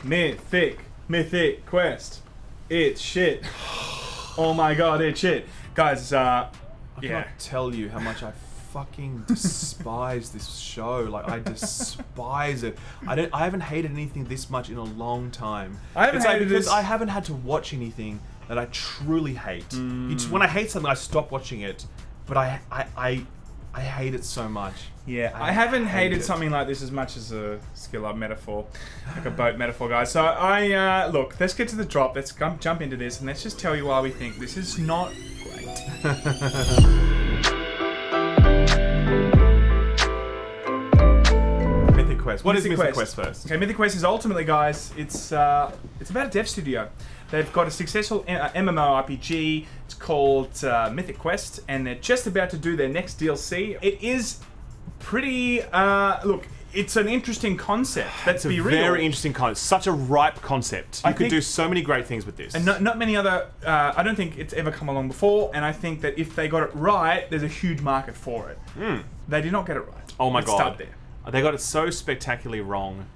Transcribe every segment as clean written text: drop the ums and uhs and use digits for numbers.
Mythic Quest. It's shit. Oh my god, it's shit. Guys, I cannot tell you how much I fucking despise this show. Like, I despise it. I haven't hated anything this much in a long time. I haven't hated because this. I haven't had to watch anything that I truly hate. When I hate something, I stop watching it. But I hate it so much. Yeah, I haven't hated something like this as much as a skill up metaphor, like a boat metaphor, guys. So look, let's get to the drop. Let's jump into this, and let's just tell you why we think this is not great. Mythic Quest. What is Mythic Quest first? Okay, Mythic Quest is ultimately, guys, it's about a dev studio. They've got a successful MMORPG. It's called Mythic Quest, and they're just about to do their next DLC. It is pretty... look, it's an interesting concept. Let's be real. Very interesting concept. Such a ripe concept. You could do so many great things with this. And not many other... I don't think it's ever come along before, and I think that if they got it right, there's a huge market for it. They did not get it right. Oh my Let's god. start there. They got it so spectacularly wrong.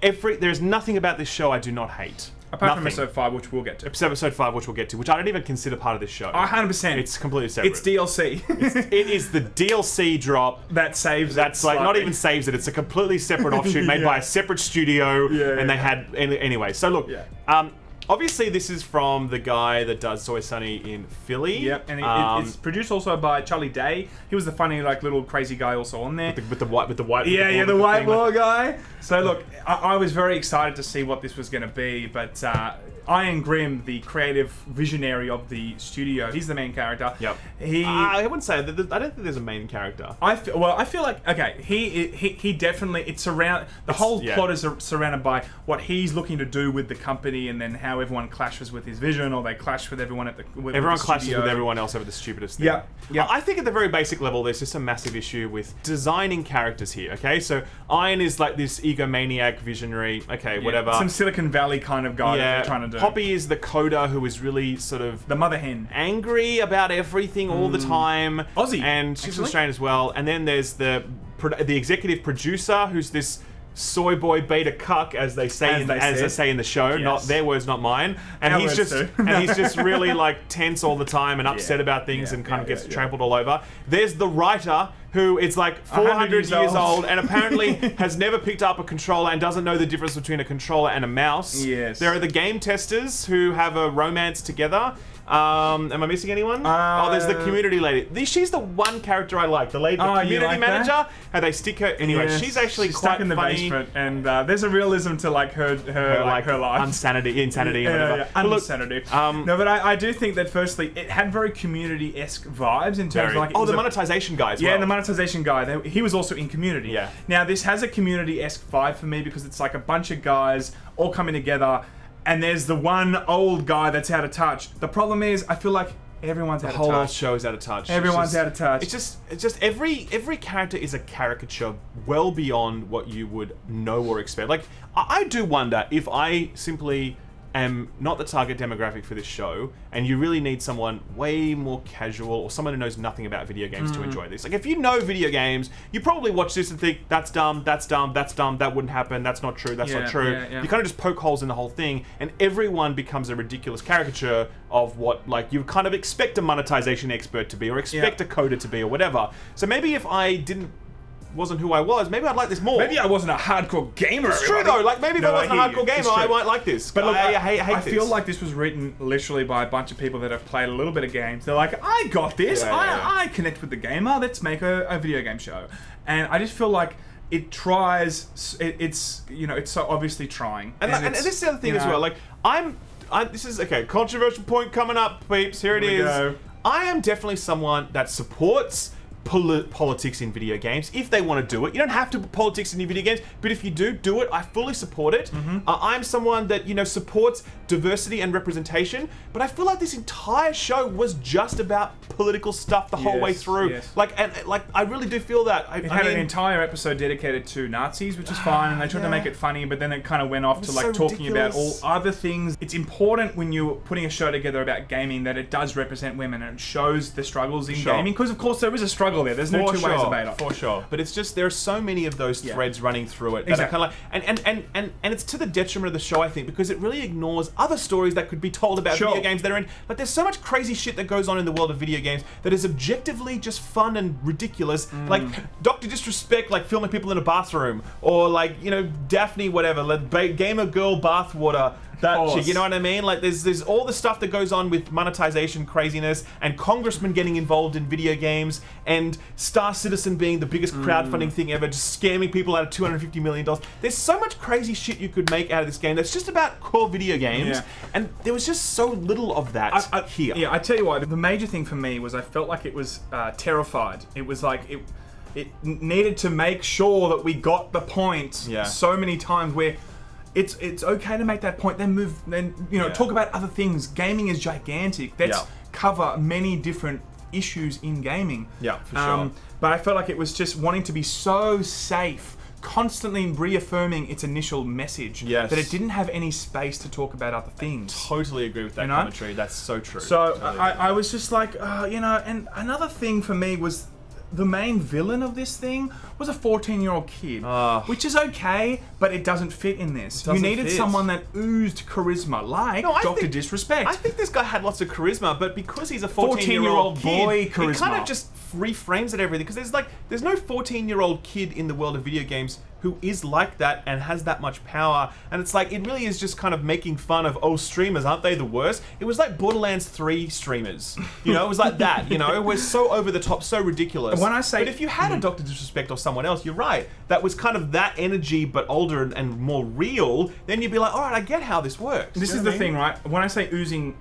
There's nothing about this show I do not hate. Apart from episode 5, which we'll get to. Episode 5, which we'll get to, which I don't even consider part of this show. 100%. It's completely separate. It's DLC. It is the DLC drop. That saves That's it like, not slightly. even saves it. It's a completely separate offshoot made by a separate studio. Yeah, and they had... Anyway, so look. Yeah. Obviously, this is from the guy that does Soy Sunny in Philly. Yep, and it's produced also by Charlie Day. He was the funny, like, little crazy guy also on there. With the white the whiteboard guy. So look, I was very excited to see what this was going to be, but Iron Grimm, the creative visionary of the studio, he's the main character. Yep. I wouldn't say that. I don't think there's a main character. I feel like, okay, he definitely, the whole plot is surrounded by what he's looking to do with the company, and then how everyone clashes with his vision, or they clash with everyone everyone clashes with everyone else over the stupidest thing. Yeah. I think at the very basic level, there's just a massive issue with designing characters here. Okay, so Iron is like this egomaniac visionary. Okay, whatever. Some Silicon Valley kind of guy that they're trying to do. Poppy is the coder who is really sort of the mother hen, angry about everything all the time. Aussie, and she's from Australia as well. And then there's the executive producer, who's this soy boy beta cuck, as they say in the show. Yes. Not their words, not mine. And he's just really like tense all the time and upset about things and kind of gets trampled all over. There's the writer, who is like 400 years old and apparently has never picked up a controller and doesn't know the difference between a controller and a mouse. Yes. There are the game testers who have a romance together. Am I missing anyone? There's the community lady. She's the one character I like. The lady, the community manager. How they stick her. Anyway, she's actually quite stuck in the funny. basement, and there's a realism to like her life. Insanity, and whatever. Insanity. No, but I do think that firstly, it had very community-esque vibes in terms of like. The monetization guy as well. Yeah, the monetization guy. He was also in Community. Yeah. Now this has a community-esque vibe for me because it's like a bunch of guys all coming together. And there's the one old guy that's out of touch. The problem is, I feel like everyone's out of touch. The whole show is out of touch. Everyone's out of touch. It's just every character is a caricature well beyond what you would know or expect. Like, I do wonder if I simply am not the target demographic for this show, and you really need someone way more casual or someone who knows nothing about video games to enjoy this. Like, if you know video games, you probably watch this and think, that's dumb, that's dumb, that's dumb, that wouldn't happen, that's not true, that's not true. You kind of just poke holes in the whole thing, and everyone becomes a ridiculous caricature of what, like, you kind of expect a monetization expert to be, or expect a coder to be, or whatever. So maybe if I wasn't who I was, maybe I'd like this more. Maybe I wasn't a hardcore gamer. It's true though. Like, maybe if I wasn't a hardcore gamer, I might like this. But look, I this. feel like this was written literally by a bunch of people that have played a little bit of games. They're like, I got this. I connect with the gamer. Let's make a video game show. And I just feel like it tries. It's so obviously trying. And this is the other thing as well. Like, this is controversial point coming up, peeps. Here it is. Go. I am definitely someone that supports politics in video games if they want to do it. You don't have to put politics in your video games, but if you do it, I fully support it. I'm someone that supports diversity and representation, but I feel like this entire show was just about political stuff the whole way through. Yes. I really do feel that. It had an entire episode dedicated to Nazis, which is fine, and they tried to make it funny, but then it kind of went off to like talking about all other things. It's important when you're putting a show together about gaming that it does represent women and it shows the struggles in gaming, because of course there is a struggle struggle there. There's no two ways about it. For sure. But it's just, there are so many of those threads running through it. Exactly. That are kind of like, and it's to the detriment of the show, I think, because it really ignores other stories that could be told about video games that are in. Like, there's so much crazy shit that goes on in the world of video games that is objectively just fun and ridiculous. Like, Dr. Disrespect, like filming people in a bathroom, or like, you know, Daphne, whatever, like gamer girl bathwater. That shit, you know what I mean? Like, there's all the stuff that goes on with monetization craziness, and congressmen getting involved in video games, and Star Citizen being the biggest crowdfunding thing ever, just scamming people out of $250 million. There's so much crazy shit you could make out of this game that's just about core video games, and there was just so little of that here. Yeah, I tell you what, the major thing for me was I felt like it was terrified. It was like it needed to make sure that we got the point so many times where it's okay to make that point, then talk about other things. Gaming is gigantic. Let's cover many different issues in gaming. Yeah, for sure. But I felt like it was just wanting to be so safe, constantly reaffirming its initial message, that it didn't have any space to talk about other things. Totally agree with that commentary. That's so true. So totally I was just like, and another thing for me was the main villain of this thing was a 14-year-old kid, which is okay, but it doesn't fit in this. You needed someone that oozed charisma, like Dr. Disrespect. I think this guy had lots of charisma, but because he's a 14-year-old boy kid, charisma, it kind of just reframes it everything. Because there's no 14-year-old kid in the world of video games who is like that and has that much power. And it's like, it really is just kind of making fun of, streamers, aren't they the worst? It was like Borderlands 3 streamers. You know, it was like that, you know? It was so over the top, so ridiculous. When I say... But if you had a Dr. Disrespect or someone else, you're right, that was kind of that energy, but older and more real, then you'd be like, all right, I get how this works. This is the thing, right? When I say oozing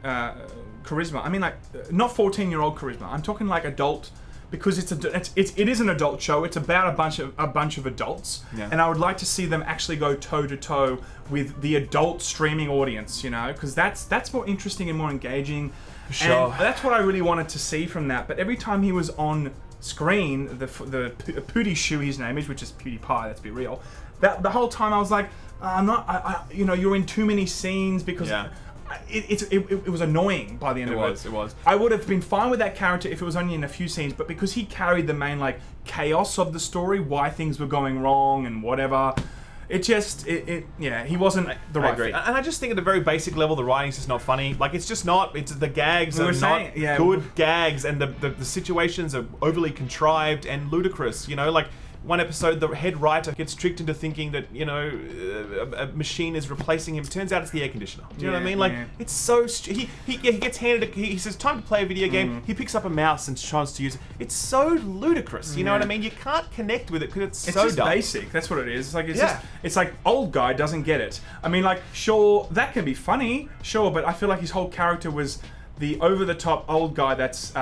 charisma, I mean like, not 14-year-old charisma. I'm talking like adult... Because it is an adult show. It's about a bunch of adults, and I would like to see them actually go toe to toe with the adult streaming audience. You know, because that's more interesting and more engaging. Sure. And that's what I really wanted to see from that. But every time he was on screen, the Pootie Shoe, his name is, which is PewDiePie. Let's be real. That the whole time I was like, you're in too many scenes because. Yeah. It was annoying by the end of it. It was. I would have been fine with that character if it was only in a few scenes, but because he carried the main like chaos of the story, why things were going wrong and whatever, he wasn't the right fit. And I just think at a very basic level, the writing's just not funny. Like, it's just not. It's the gags are not good gags, and the situations are overly contrived and ludicrous. You know, like. One episode, the head writer gets tricked into thinking that, a machine is replacing him. Turns out it's the air conditioner. Do you know what I mean? Like, it's so... He gets handed... He says, time to play a video game. He picks up a mouse and tries to use it. It's so ludicrous. You know what I mean? You can't connect with it because it's so just dumb. Basic. That's what it is. It's like, it's like, old guy doesn't get it. I mean, like, sure, that can be funny. Sure, but I feel like his whole character was... the over-the-top old guy that's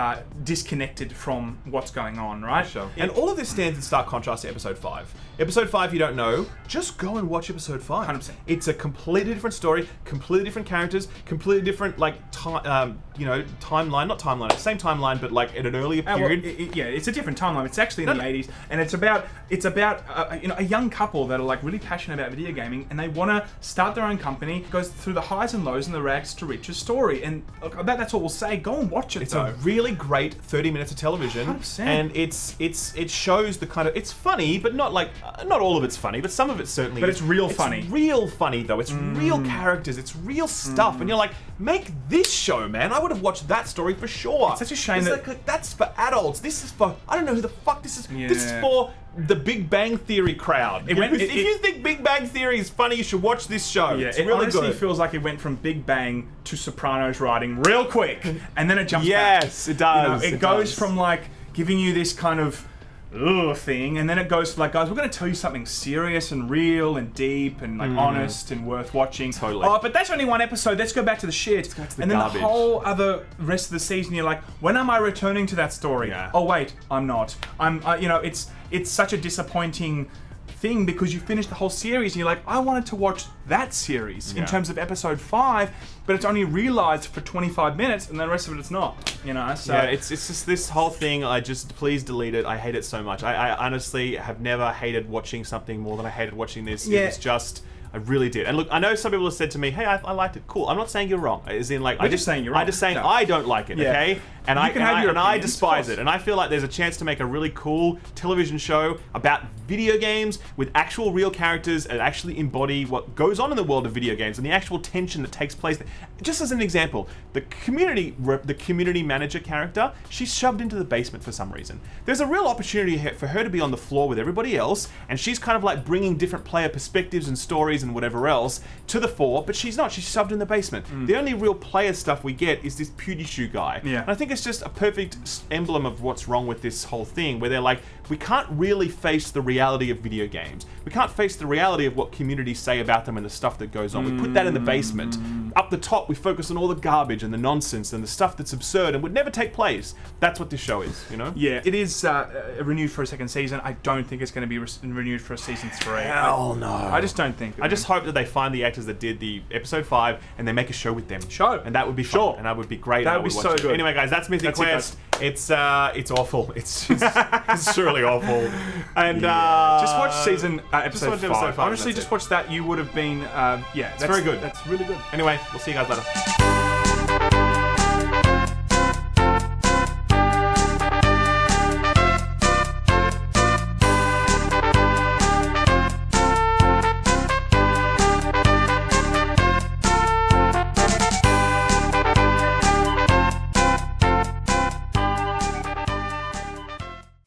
disconnected from what's going on, right? Sure. And all of this stands in stark contrast to Episode 5. Episode 5, you don't know, just go and watch Episode 5. 100%. It's a completely different story, completely different characters, completely different, timeline, not timeline, same timeline, but like in an earlier period. It's a different timeline. It's actually in the 80s, and it's about a young couple that are like really passionate about video gaming, and they want to start their own company. It goes through the highs and lows and the rags to riches story, and that's all we'll say. Go and watch it. It's a really great 30 minutes of television, 100%. and it shows the kind of, it's funny, but not all of it's funny, but some of it certainly. But it's real funny. It's real funny though. It's real characters. It's real stuff, and you're like, make this show, man. I would have watched that story for sure. It's such a shame that's for adults. This is for, I don't know who the fuck this is. This is for the Big Bang Theory crowd. If you think Big Bang Theory is funny, you should watch this show. Yeah, it's it really honestly good. feels like it went from Big Bang to Sopranos writing real quick, and then it jumps back. Yes, it does. It goes from like giving you this kind of thing, and then it goes to like, guys, we're going to tell you something serious and real and deep and like honest and worth watching. Totally. Oh, but that's only one episode. Let's go back to the shit. Let's go to the and then garbage. the whole other rest of the season, you're like, when am I returning to that story? Yeah. Oh wait, I'm not. It's such a disappointing thing because you finish the whole series and you're like, I wanted to watch that series in terms of episode 5, but it's only realized for 25 minutes and the rest of it it's not, so yeah, it's just this whole thing. Please delete it. I hate it so much. I honestly have never hated watching something more than I hated watching this. Yeah. It was just I really did. And look, I know some people have said to me, "Hey, I liked it. Cool." I'm not saying you're wrong. As in, like, We're just saying you're wrong. I'm just saying No. I don't like it. Yeah. Okay. And You can have your I opinions, despise of it. And I feel like there's a chance to make a really cool television show about video games with actual real characters and actually embody what goes on in the world of video games and the actual tension that takes place. Just as an example, the community manager character, she's shoved into the basement for some reason. There's a real opportunity for her to be on the floor with everybody else, and she's kind of like bringing different player perspectives and stories and whatever else to the fore, but she's not. She's shoved in the basement. The only real player stuff we get is this PewDieShoe guy. Yeah. And I think it's just a perfect emblem of what's wrong with this whole thing, where they're like, we can't really face the reality of video games. We can't face the reality of what communities say about them and the stuff that goes on. We put that in the basement. Up the top, we focus on all the garbage and the nonsense and the stuff that's absurd and would never take place. That's what this show is, you know? Yeah, it is renewed for a second season. I don't think it's going to be renewed for a season 3. Hell no. I just don't think. I just hope that they find the actors that did the episode 5 and they make a show with them. Show. And that would be fun. Sure. And that would be great. That and I would be watch so it. good. Anyway, guys, that's Mythic That's it, Quest. It's awful. It's surely awful. And just watch season episode watch 5. episode 5, Honestly, that's just it. watch that. You would have been. Yeah, It's very good. That's really good. Anyway, we'll see you guys later.